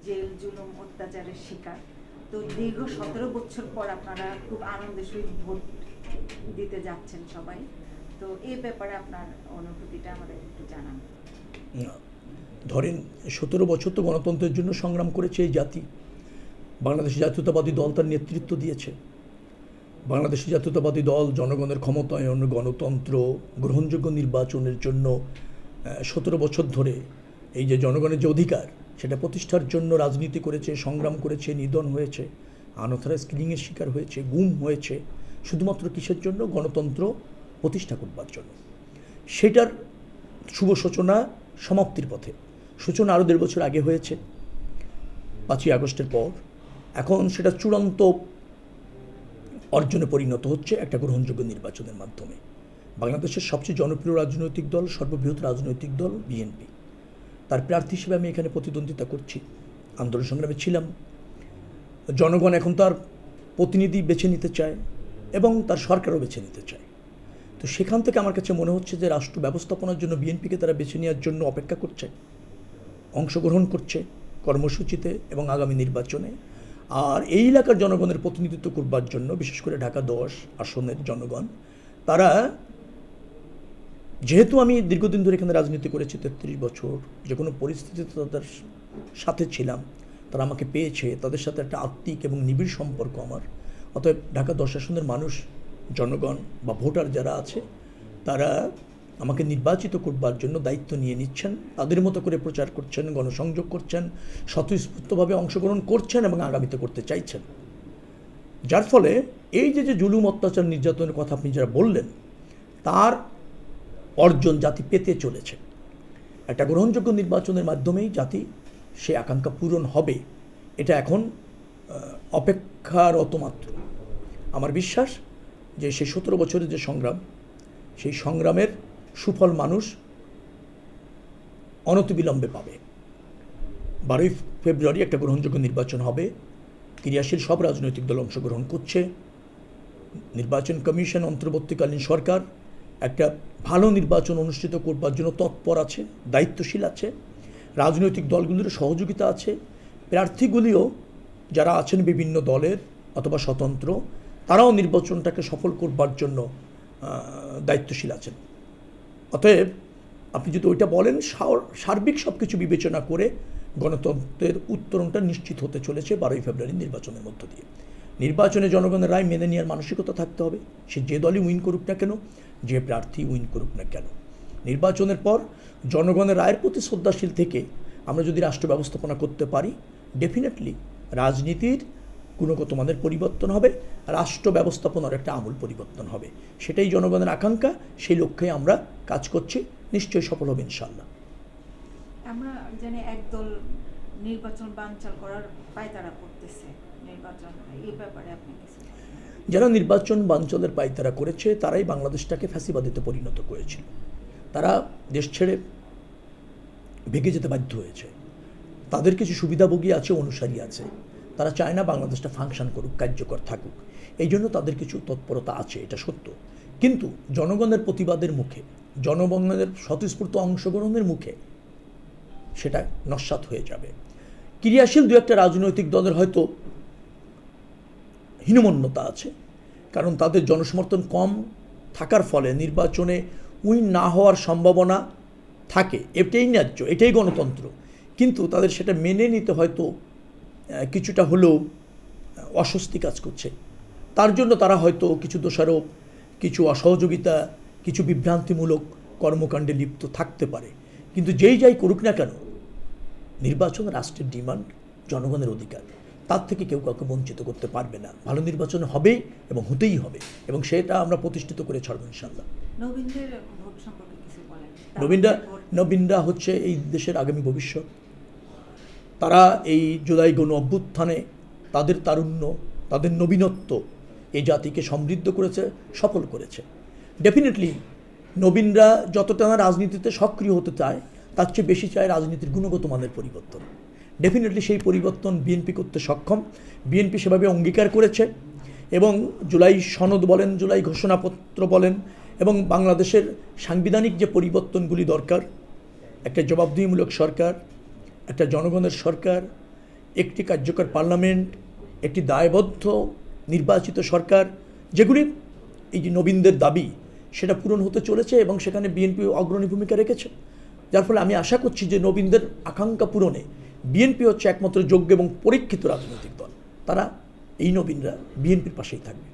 Jail জুলুম অত্যাচারের শিকার। তো দীর্ঘ 17 বছর পর আপনারা খুব আনন্দের সহিত ভোট দিতে যাচ্ছেন সবাই। তো এই ব্যাপারে আপনার অনুভূতিটা আমাদের একটু জানান। ধরেন 17 বছর তো গণতন্ত্রের জন্য সংগ্রাম করেছে এই জাতি। বাংলাদেশ জাতীয়তাবাদী দল তার নেতৃত্ব দিয়েছে। বাংলাদেশ জাতীয়তাবাদী দল জনগণের ক্ষমতায়ন, গণতন্ত্র, গ্রহণযোগ্য নির্বাচনের জন্য 17 বছর ধরে এই যে জনগণের যে অধিকার সেটা প্রতিষ্ঠার জন্য রাজনীতি করেছে, সংগ্রাম করেছে, নিধন হয়েছে, আনঅথরাইজড কিলিংয়ের শিকার হয়েছে, গুম হয়েছে, শুধুমাত্র কিসের জন্য? গণতন্ত্র প্রতিষ্ঠা করবার জন্য। সেটার শুভ সূচনা সমাপ্তির পথে। সূচনা আরও 1.5 বছর আগে হয়েছে, 5ই আগস্টের পর। এখন সেটা চূড়ান্ত অর্জনে পরিণত হচ্ছে একটা গ্রহণযোগ্য নির্বাচনের মাধ্যমে। বাংলাদেশের সবচেয়ে জনপ্রিয় রাজনৈতিক দল, সর্ববৃহৎ রাজনৈতিক দল বিএনপি, তার প্রার্থী হিসেবে আমি এখানে প্রতিদ্বন্দ্বিতা করছি। আন্দোলন সংগ্রামে ছিলাম। জনগণ এখন তার প্রতিনিধি বেছে নিতে চায় এবং তার সরকারও বেছে নিতে চায়। তো সেখান থেকে আমার কাছে মনে হচ্ছে যে রাষ্ট্র ব্যবস্থাপনার জন্য বিএনপিকে তারা বেছে নেওয়ার জন্য অপেক্ষা করছে, অংশগ্রহণ করছে কর্মসূচিতে এবং আগামী নির্বাচনে। আর এই এলাকার জনগণের প্রতিনিধিত্ব করবার জন্য, বিশেষ করে ঢাকা 10 আসনের জনগণ, তারা, যেহেতু আমি দীর্ঘদিন ধরে এখানে রাজনীতি করেছি, 33 বছর, যে কোনো পরিস্থিতিতে তাদের সাথে ছিলাম, তারা আমাকে পেয়েছে, তাদের সাথে একটা আত্মিক এবং নিবিড় সম্পর্ক আমার। অতএব ঢাকা 10 আসনের মানুষ, জনগণ বা ভোটার যারা আছে, তারা আমাকে নির্বাচিত করবার জন্য দায়িত্ব নিয়ে নিচ্ছেন, তাদের মতো করে প্রচার করছেন, গণসংযোগ করছেন, স্বতঃস্ফূর্তভাবে অংশগ্রহণ করছেন এবং আগামীতে করতে চাইছেন। যার ফলে এই যে জুলুম, অত্যাচার, নির্যাতনের কথা আপনি যারা বললেন, তার অর্জন জাতি পেতে চলেছে। একটা গ্রহণযোগ্য নির্বাচনের মাধ্যমেই জাতি সে আকাঙ্ক্ষা পূরণ হবে, এটা এখন অপেক্ষারত মাত্র। আমার বিশ্বাস যে সেই 17 বছরের যে সংগ্রাম, সেই সংগ্রামের সুফল মানুষ অনতিবিলম্বে পাবে। 12ই ফেব্রুয়ারি একটা গ্রহণযোগ্য নির্বাচন হবে। ক্রিয়াশীল সব রাজনৈতিক দল অংশগ্রহণ করছে। নির্বাচন কমিশন, অন্তর্বর্তীকালীন সরকার একটা ভালো নির্বাচন অনুষ্ঠিত করবার জন্য তৎপর আছে, দায়িত্বশীল আছে। রাজনৈতিক দলগুলির সহযোগিতা আছে। প্রার্থীগুলিও যারা আছেন বিভিন্ন দলের অথবা স্বতন্ত্র, তারাও নির্বাচনটাকে সফল করবার জন্য দায়িত্বশীল আছেন। অতএব আপনি যদি ওইটা বলেন, সার্বিক সব কিছু বিবেচনা করে গণতন্ত্রের উত্তরণটা নিশ্চিত হতে চলেছে 12ই ফেব্রুয়ারি নির্বাচনের মধ্য দিয়ে। নির্বাচনে জনগণের রায় মেনে নেওয়ার মানসিকতা থাকতে হবে। সে যে দলই উইন করুক না কেন, যে প্রার্থী উইন করুক না কেন, নির্বাচনের পর জনগণের রায়ের প্রতি শ্রদ্ধাশীল থেকে আমরা যদি রাষ্ট্র ব্যবস্থাপনা করতে পারি, ডেফিনেটলি রাজনীতির গুণগত মানের পরিবর্তন হবে, রাষ্ট্র ব্যবস্থাপনার একটা আমূল পরিবর্তন হবে। সেটাই জনগণের আকাঙ্ক্ষা। সেই লক্ষ্যে আমরা কাজ করছি, নিশ্চয়ই সফল হবে ইনশাআল্লাহ। আমরা জানি একদল নির্বাচন বানচাল করার পায়তারা করতেছে, নির্বাচন, এই ব্যাপারে আপনি কিছু? যারা নির্বাচন বানচালের পায়তারা করেছে, তারাই বাংলাদেশটাকে ফ্যাসিবাদীতে পরিণত করেছিল। তারা দেশ ছেড়ে ভেগে যেতে বাধ্য হয়েছে। তাদের কিছু সুবিধাভোগী আছে, অনুসারী আছে, তারা চায় না বাংলাদেশটা ফাংশন করুক, কার্যকর থাকুক। এই জন্য তাদের কিছু তৎপরতা আছে, এটা সত্য। কিন্তু জনগণের প্রতিবাদের মুখে, জনগণের স্বতঃস্ফূর্ত অংশগ্রহণের মুখে সেটা নস্যাৎ হয়ে যাবে। ক্রিয়াশীল দু একটা রাজনৈতিক দলের হয়তো হীনমন্যতা আছে, কারণ তাদের জনসমর্থন কম থাকার ফলে নির্বাচনে উইন না হওয়ার সম্ভাবনা থাকে। এটাই ন্যায্য, এটাই গণতন্ত্র। কিন্তু তাদের সেটা মেনে নিতে হয়তো কিছুটা হলেও অস্বস্তি কাজ করছে। তার জন্য তারা হয়তো কিছু দোষারোপ, কিছু অসহযোগিতা, কিছু বিভ্রান্তিমূলক কর্মকাণ্ডে লিপ্ত থাকতে পারে। কিন্তু যেই যাই করুক না কেন, নির্বাচন রাষ্ট্রের ডিমান্ড, জনগণের অধিকার। তার থেকে কেউ কাউকে বঞ্চিত করতে পারবে না। ভালো নির্বাচন হবেই এবং হতেই হবে, এবং সেটা আমরা প্রতিষ্ঠিত করে ছাড়ব ইনশাআল্লাহ। নবীনদের ভোট সম্পর্কে কিছু বলেন। নবীনরা হচ্ছে এই দেশের আগামী ভবিষ্যৎ। তারা এই জুলাই গণ অভ্যুত্থানে তাদের তারুণ্য, তাদের নবীনত্ব এই জাতিকে সমৃদ্ধ করেছে, সফল করেছে। ডেফিনেটলি নবীনরা যতটা না রাজনীতিতে সক্রিয় হতে চায়, তার চেয়ে বেশি চায় রাজনীতির গুণগত মানের পরিবর্তন। ডেফিনেটলি সেই পরিবর্তন বিএনপি করতে সক্ষম। বিএনপি সেভাবে অঙ্গীকার করেছে, এবং জুলাই সনদ বলেন, জুলাই ঘোষণাপত্র বলেন, এবং বাংলাদেশের সাংবিধানিক যে পরিবর্তনগুলি দরকার, একটা জবাবদিহিমূলক সরকার, একটা জনগণের সরকার, একটি কার্যকর পার্লামেন্ট, একটি দায়বদ্ধ নির্বাচিত সরকার, যেগুলি এই যে নবীনদের দাবি সেটা পূরণ হতে চলেছে এবং সেখানে বিএনপি অগ্রণী ভূমিকা রেখেছে। যার ফলে আমি আশা করছি যে নবীনদের আকাঙ্ক্ষা পূরণে বিএনপি হচ্ছে একমাত্র যোগ্য এবং পরীক্ষিত রাজনৈতিক দল। তারা এই নবীনরা বিএনপির পাশেই থাকবে।